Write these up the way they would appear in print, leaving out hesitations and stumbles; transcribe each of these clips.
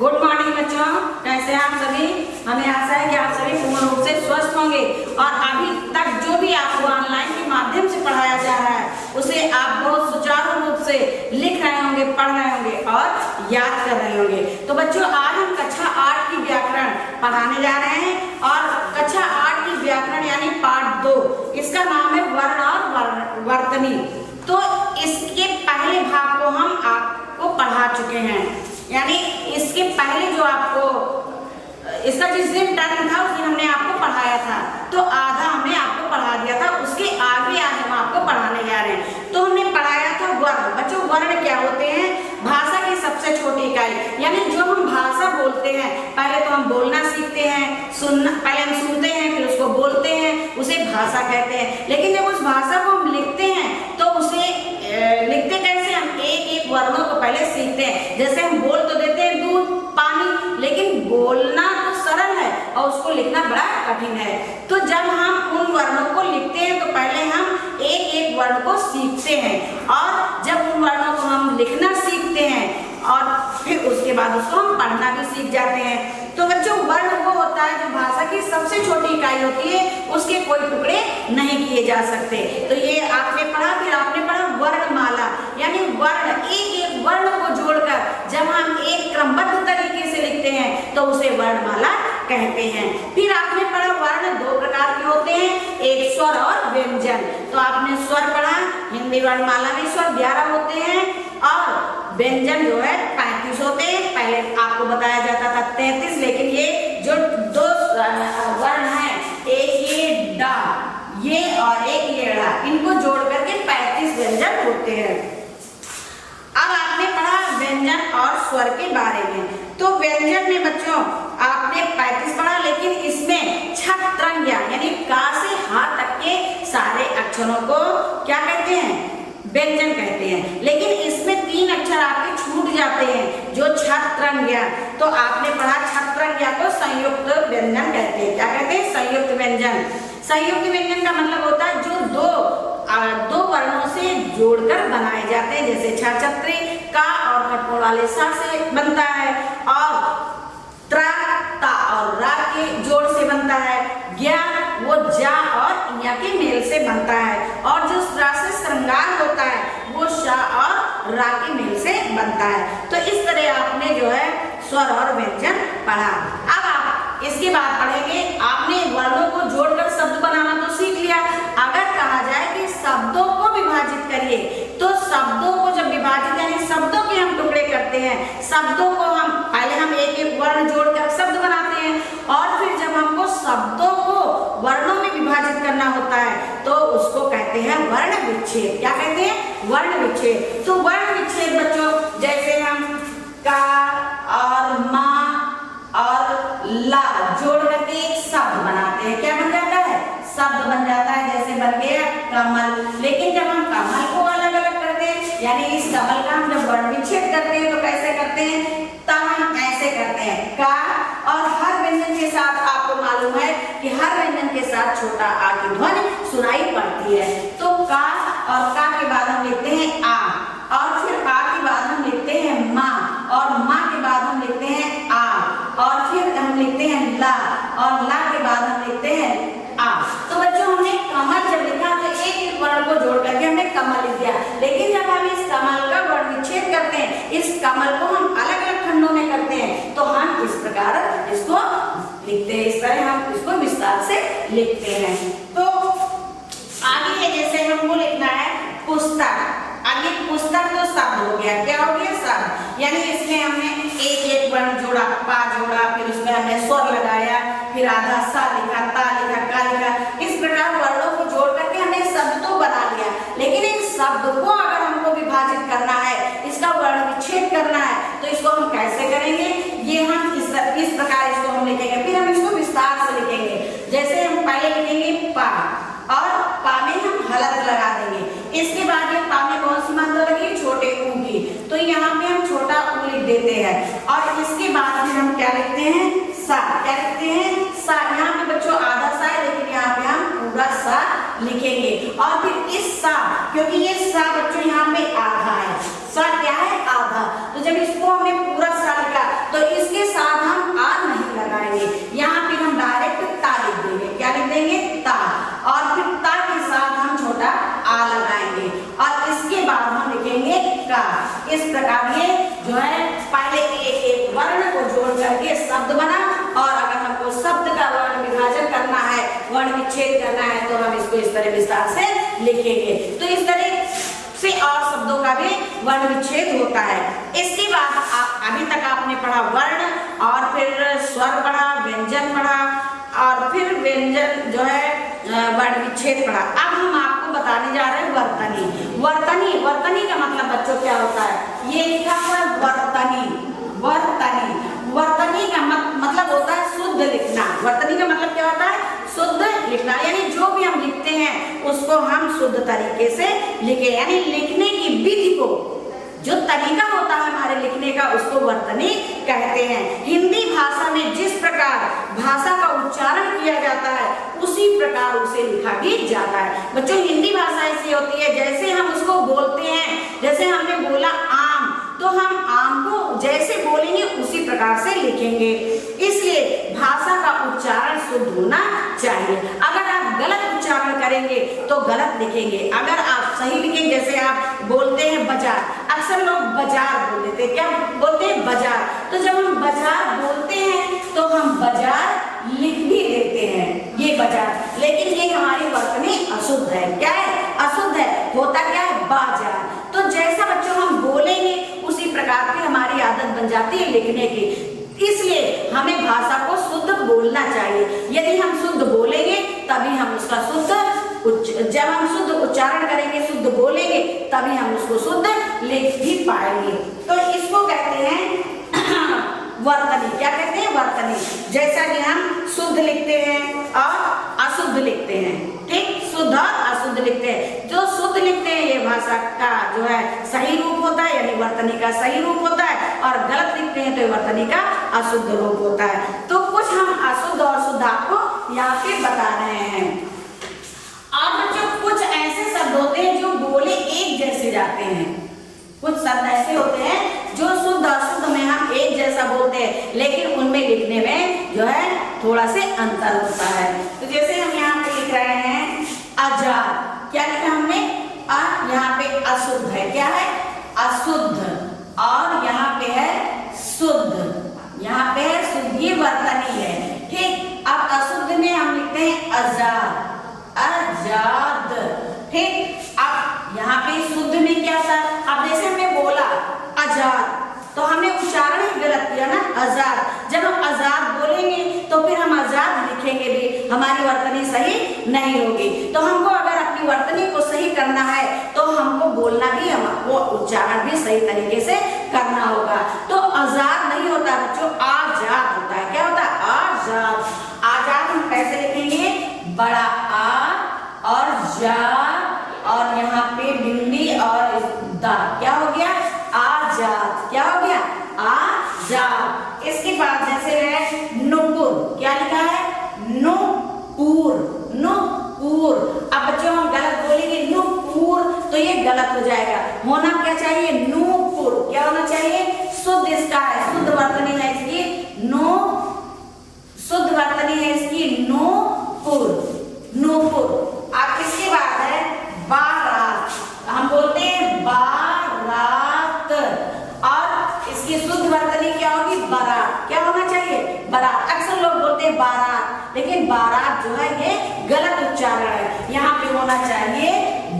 Good morning बच्चों, कैसे हैं आप सभी। हमें आशा है कि आप सभी पूर्ण रूप से स्वस्थ होंगे और अभी तक जो भी आपको ऑनलाइन के माध्यम से पढ़ाया जा रहा है उसे आप बहुत सुचारू रूप से लिख रहे होंगे, पढ़ रहे होंगे और याद कर रहे होंगे। तो बच्चों, आज हम कक्षा 8 की व्याकरण पढ़ाने जा रहे हैं और कक्षा 8 की व्याकरण यानी पाठ 2, इसका नाम है वर्ण और वर्तनी। तो इसके पहले भाग को हम आपको पढ़ा चुके हैं, यानी इसके पहले जो आपको इसका जिस दिन टर्न था उस दिन हमने आपको पढ़ाया था, तो आधा हमने आपको पढ़ा दिया था, उसके आगे आज हम आपको पढ़ाने जा रहे हैं। तो हमने पढ़ाया था वर्ण। बच्चों, वर्ण क्या होते हैं? भाषा की सबसे छोटी इकाई, यानी जो हम भाषा बोलते हैं, पहले तो हम बोलना सीखते हैं, पहले हम सुनते हैं, फिर उसको बोलते हैं, उसे भाषा कहते हैं। लेकिन जब उस भाषा को हम लिखते हैं तो उसे लिखते कैसे? हम एक एक वर्णों को पहले सीखते हैं। जैसे हम बोल तो देते हैं दूध, पानी, लेकिन बोलना तो सरल है और उसको लिखना बड़ा कठिन है। तो जब हम उन वर्णों को लिखते हैं तो पहले हम एक एक वर्ण को सीखते हैं और जब उन वर्णों को हम लिखना सीखते हैं और फिर उसके बाद उसको हम पढ़ना भी सीख जाते हैं। तो बच्चों, वर्ण वो होता है जो भाषा की सबसे छोटी इकाई होती है, उसके कोई टुकड़े नहीं किए जा सकते। तो ये आपने पढ़ा, फिर आपने पढ़ा वर्णमाला, यानी वर्ण, एक एक वर्ण को जोड़कर जब हम एक क्रमबद्ध तरीके से लिखते हैं तो उसे वर्णमाला कहते हैं। फिर आपने पढ़ा वर्ण दो प्रकार के होते हैं, एक स्वर और व्यंजन। तो आपने स्वर पढ़ा, हिंदी वर्णमाला में स्वर 11 होते हैं और व्यंजन जो है 35 होते हैं। पहले आपको बताया जाता था 33, लेकिन ये जो दो वर्ण हैं, एक ये डा, ये और एक ये ड़ा, इनको जोड़ करके 35 व्यंजन होते हैं। अब आपने पढ़ा व्यंजन और स्वर के बारे में। तो व्यंजन में बच्चों आपने 35 पढ़ा, लेकिन इसमें छत्रंग्या यानी का से हा तक के सारे अक्षरों को क्या कहते हैं? व्यंजन कहते हैं। लेकिन इसमें 3 अक्षर आपके छूट जाते हैं, जो छत्रंग्या। तो आपने पढ़ा छत्रंग्या को संयुक्त व्यंजन कहते हैं। क्या कहते हैं? संयुक्त व्यंजन। संयुक्त व्यंजन का मतलब होता है जो दो वर्णों से जोड़कर बनाए जाते हैं, जैसे छछत्री का और खटकोण वाले सा से बनता है, और त्रा, ता और रा के जोड़ से बनता है, ज्ञा वो जा और या के मेल से बनता है, और जो रा से श्रृंगार होता है वो शा और रा के मेल से बनता है। तो इस तरह आपने जो है स्वर और व्यंजन पढ़ा। अब आप इसके बाद पढ़ेंगे, आपने वर्णों को जोड़कर शब्द बनाना तो सीख लिया। अगर कहा जाए कि शब्दों को विभाजित करिए, तो शब्दों को जब विभाजित यानी शब्दों के हम टुकड़े करते हैं, शब्दों को हम पहले हम एक एक वर्ण जोड़कर शब्द बनाते हैं और फिर जब हमको शब्दों को वर्णों में विभाजित करना होता है तो उसको कहते हैं वर्ण विच्छेद। क्या कहते हैं? वर्ण विच्छेद। तो वर्ण विच्छेद बच्चों, जैसे हम का और मा और ला जोड़ करके एक शब्द बनाते हैं, क्या बन जाता है? शब्द बन जाता है। जैसे बन गया कमल। लेकिन जब हम कमल को अलग अलग करते हैं, यानी इस कमल का हम जब वर्ण विच्छेद करते हैं तो कैसे करते हैं? तब हम ऐसे करते हैं का, और हर व्यंजन के साथ आपको मालूम है कि हर व्यंजन के साथ छोटा आ की ध्वनि सुनाई पड़ती है। तो का, और का के बाद हम लिखते हैं आ, और फिर आ के बाद हम लिखते हैं मा, और मा के बाद हम लिखते हैं आ, और फिर हम लिखते हैं ला, और ला के बाद हम लिखते हैं आ। तो बच्चों, हमने कमल जब लिखा तो एक एक वर्ण को जोड़ करके हमने कमल लिख दिया। लेकिन जब हम इस कमल का वर्ण विच्छेद करते हैं, इस कमल को हम अलग अलग खंडों में करते हैं, तो हम इस प्रकार इसको लिखते हैं। इस तरह हम इसको विस्तार से लिखते हैं। तो आगे है, जैसे हमको लिखना है पुस्तक। आगे पुस्तक तो शब्द हो गया। क्या हो गया? शब्द। यानी इसमें हमने एक एक वर्ण जोड़ा, पा जोड़ा, फिर उसमें हमने स्वर लगाया, फिर आधा सा लिखा, ता लिखा, का लिखा। इस प्रकार वर्णों को जोड़ करके हमने शब्द तो बना लिया। लेकिन एक शब्द को अगर हमको विभाजित करना है, इसका वर्ण विच्छेद करना है, तो इसको हम कैसे करेंगे? ये हम इस प्रकार इसको हम लिखेंगे। फिर हम इसको विस्तार से लिखेंगे। जैसे हम पहले लिखेंगे पा, और पा में हम हलंत लगा देंगे। इसके बाद ये पा में कौन सी मात्रा लगी? छोटे ऊ की। तो यहाँ पे हम छोटा ऊ लिख देते हैं, और इसके बाद फिर हम क्या लिखते हैं? सा। क्या लिखते हैं? सा। यहाँ पे बच्चों आधा सा है, लेकिन यहाँ पे हम पूरा सा लिखेंगे। और फिर इस सा, क्योंकि ये सा बच्चों यहाँ पे आधा है, सा क्या है? आधा। तो जब इसको हमने पूरा सा लिखा तो इसके साथ हम आ नहीं लगाएंगे, यहाँ पे हम डायरेक्ट ता लिख देंगे। क्या लिख देंगे? ता। और फिर ता के साथ हम छोटा आ लगाएंगे और इसके बाद हम लिखेंगे का। इस प्रकार ये जो है पहले एक एक वर्ण को जोड़ करके शब्द बना, और अगर हमको शब्द का वर्ण विभाजन करना है, वर्ण विच्छेद करना है, तो हम इसको इस तरह विस्तार से लिखेंगे। तो इस तरह से और शब्दों का भी वर्ण विच्छेद होता है। इसके बाद अभी तक आपने पढ़ा वर्ण, और फिर स्वर पढ़ा, व्यंजन पढ़ा, और फिर व्यंजन जो है वर्ण विच्छेद पढ़ा। अब हम आपको बताने जा रहे हैं वर्तनी। वर्तनी, वर्तनी का मतलब बच्चों क्या होता है? ये लिखा हुआ है वर्तनी। वर्तनी, वर्तनी का मतलब होता है शुद्ध लिखना। वर्तनी का मतलब क्या होता है? शुद्ध लिखना, यानी जो भी हम लिखते हैं उसको हम शुद्ध तरीके से लिखे, यानी लिखने की विधि को, जो तरीका होता है हमारे लिखने का, उसको वर्तनी कहते हैं। हिंदी भाषा में जिस प्रकार भाषा का उच्चारण किया जाता है उसी प्रकार उसे लिखा भी जाता है। बच्चों हिंदी भाषा ऐसी होती है, जैसे हम उसको बोलते हैं, जैसे हमने बोला आम, तो हम आम को जैसे बोलेंगे उसी प्रकार से लिखेंगे। इसलिए भाषा का उच्चारण शुद्ध होना चाहिए। अगर आप गलत उच्चारण करेंगे तो गलत लिखेंगे, अगर आप सही लिखेंगे, जैसे आप बोलते हैं बाजार, अक्सर लोग बाजार बोल देते हैं। क्या बोलते हैं? बाजार। तो जब हम बाजार बोलते हैं तो हम बाजार लिख भी देते हैं, ये बाजार, लेकिन ये हमारी वर्तनी अशुद्ध है। क्या है? अशुद्ध है। होता क्या है? बाजार। तो जैसा बच्चों हम बोलेंगे उसी प्रकार की हमारी आदत बन जाती है लिखने की। इसलिए हमें भाषा को शुद्ध बोलना चाहिए। यदि हम शुद्ध बोलेंगे तभी हम उसका शुद्ध जब हम शुद्ध उच्चारण करेंगे, शुद्ध बोलेंगे, तभी हम उसको शुद्ध लिख भी पाएंगे। तो इसको कहते हैं वर्तनी। क्या कहते हैं? वर्तनी। जैसा कि हम शुद्ध लिखते हैं और अशुद्ध लिखते हैं, ठीक? शुद्ध और अशुद्ध लिखते हैं। जो शुद्ध लिखते हैं ये भाषा का जो है सही रूप होता है, यानी वर्तनी का सही रूप होता है, और गलत लिखते हैं तो वर्तनी का अशुद्ध रूप होता है। तो कुछ हम अशुद्ध और शुद्ध आपको यहाँ पे बता रहे हैं। और बच्चों कुछ ऐसे शब्द होते हैं जो बोले एक जैसे जाते हैं। कुछ शब्द ऐसे होते हैं जो शुद्ध अशुद्ध में हम एक जैसा बोलते हैं, लेकिन उनमें लिखने में जो है थोड़ा से अंतर होता है। तो जैसे हम यहाँ पे लिख रहे हैं आजाद, क्या लिखा हमने? यहाँ पे अशुद्ध है। क्या है? अशुद्ध। और यहाँ पे है शुद्ध, यहाँ पे है शुद्ध, ये वर्तनी है, ठीक? अब अशुद्ध में हम लिखते हैं आजाद, आजाद, ठीक? अब यहाँ पे शुद्ध में क्या था? अब जैसे हमने बोला आजाद, तो हमने उच्चारण ही गलत किया ना, आजाद। जब हम आजाद बोलेंगे तो फिर हम आजाद लिखेंगे भी, हमारी वर्तनी सही नहीं होगी। तो हमको अगर अपनी वर्तनी को सही करना है तो हमको बोलना भी, हमको उच्चारण भी सही तरीके से करना होगा। तो आजाद नहीं होता बच्चों, आजाद होता है। क्या होता है? आजाद। आजाद हम कैसे लिखेंगे? बड़ा आ और जा, और यहाँ पे बिंदी और दा, क्या हो गया? आजाद। क्या हो गया? आजाद। इसके बाद जैसे है नुपुर, क्या लिखा है? नुपुर, नुपुर। अब बच्चों हम गलत बोलेंगे नुपुर तो ये गलत हो जाएगा। होना क्या चाहिए? नूपुर। क्या होना चाहिए? शुद्ध इसका है, शुद्ध वर्तनी है इसकी नो, शुद्ध वर्तनी है इसकी नूपुर, नूपुर। अब इसके बाद है बारात, हम बोलते हैं बारात, और इसकी शुद्ध वर्तनी क्या होगी? बारात। क्या होना चाहिए? बारात। अक्सर लोग बोलते हैं बारात, लेकिन बारात जो है ये गलत उच्चारण है, यहाँ पे होना चाहिए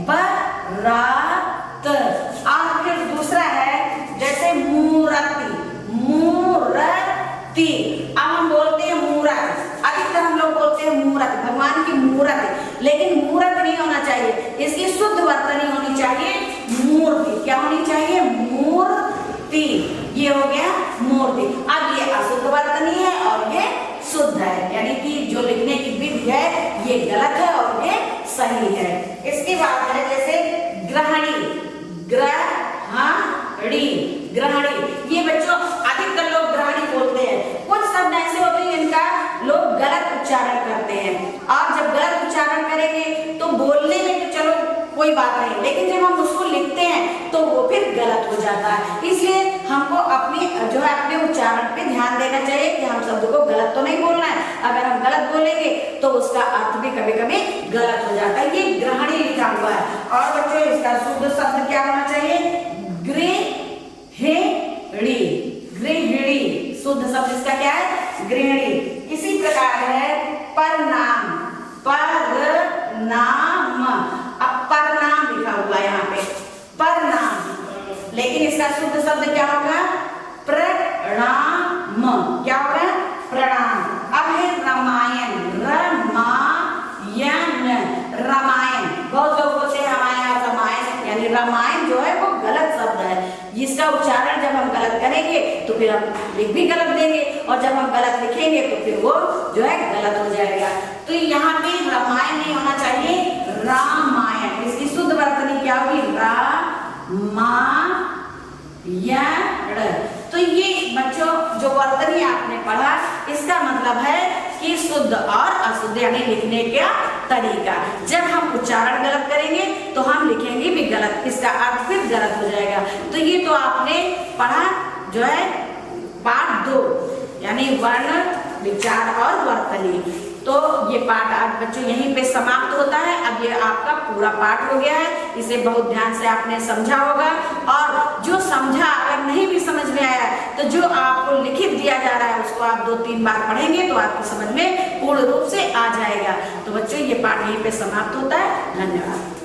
बारात। और फिर दूसरा है जैसे मूर्ति, मूर्ति। अब हम बोलते हैं मूर्त, अधिकतर हम लोग बोलते हैं मूर्त, भगवान की मूर्त, लेकिन मूर्त नहीं होना चाहिए, इसकी शुद्ध वर्तनी होनी चाहिए मूर्ति। क्या होनी चाहिए? मूर्ति। ये हो गया मूर्ति। अब ये अशुद्ध वर्तनी है और ये शुद्ध है, यानी कि जो लिखने की विधि है ये गलत है और ये सही है। इसके बाद है जैसे ग्रहणी, ग्रहणी, ग्रहणी। ये बच्चों अधिकतर लोग ग्रहणी बोलते हैं। कुछ शब्द ऐसे होते हैं जिनका लोग गलत उच्चारण करते हैं, और जब गलत उच्चारण करेंगे तो बोलने में तो चलो कोई बात नहीं, लेकिन जब हम उसको लिखते हैं तो वो फिर गलत हो जाता है। इसलिए हमको अपनी जो है अपने उच्चारण पे ध्यान देना चाहिए कि हम शब्द को गलत तो नहीं बोलना है। अगर हम गलत बोलेंगे तो उसका अर्थ भी कभी कभी गलत हो जाता है। ये ग्रहणी लिखा हुआ है। और बच्चों इसका शुद्ध शब्द क्या होना चाहिए? गृहिणी। गृहिणी शुद्ध शब्द इसका क्या है? गृहिणी। इसी प्रकार है परनाम। परनाम, अब परनाम लिखा हुआ है यहाँ पे, परनाम, लेकिन इसका शुद्ध शब्द क्या होगा? प्रणाम। क्या होगा? प्रणाम। अब है रामायण। रामायण, बहुत लोग बोलते हैं हमारे यहाँ रामायण, यानी रामायण जो है वो गलत शब्द है। इसका उच्चारण जब हम गलत करेंगे तो फिर हम लिख भी गलत देंगे, और जब हम गलत लिखेंगे तो फिर वो जो है गलत हो जाएगा। तो यहाँ पे रामायण नहीं होना चाहिए, रामायण। इसकी शुद्ध वर्तनी क्या होगी? रामायण। तो ये बच्चों जो वर्तनी आपने पढ़ा, इसका मतलब है कि शुद्ध और अशुद्ध यानी लिखने का तरीका। जब हम उच्चारण गलत करेंगे तो हम लिखेंगे भी गलत, इसका अर्थ फिर गलत हो जाएगा। तो ये तो आपने पढ़ा जो है पाठ 2 यानी वर्ण, विचार और वर्तनी। तो ये पाठ आज बच्चों यहीं पे समाप्त होता है। अब ये आपका पूरा पाठ हो गया है। इसे बहुत ध्यान से आपने समझा होगा, और जो समझा अगर नहीं भी समझ में आया तो जो आपको लिखित दिया जा रहा है उसको आप 2-3 बार पढ़ेंगे तो आपकी समझ में पूर्ण रूप से आ जाएगा। तो बच्चों ये पाठ यहीं पे समाप्त होता है। धन्यवाद।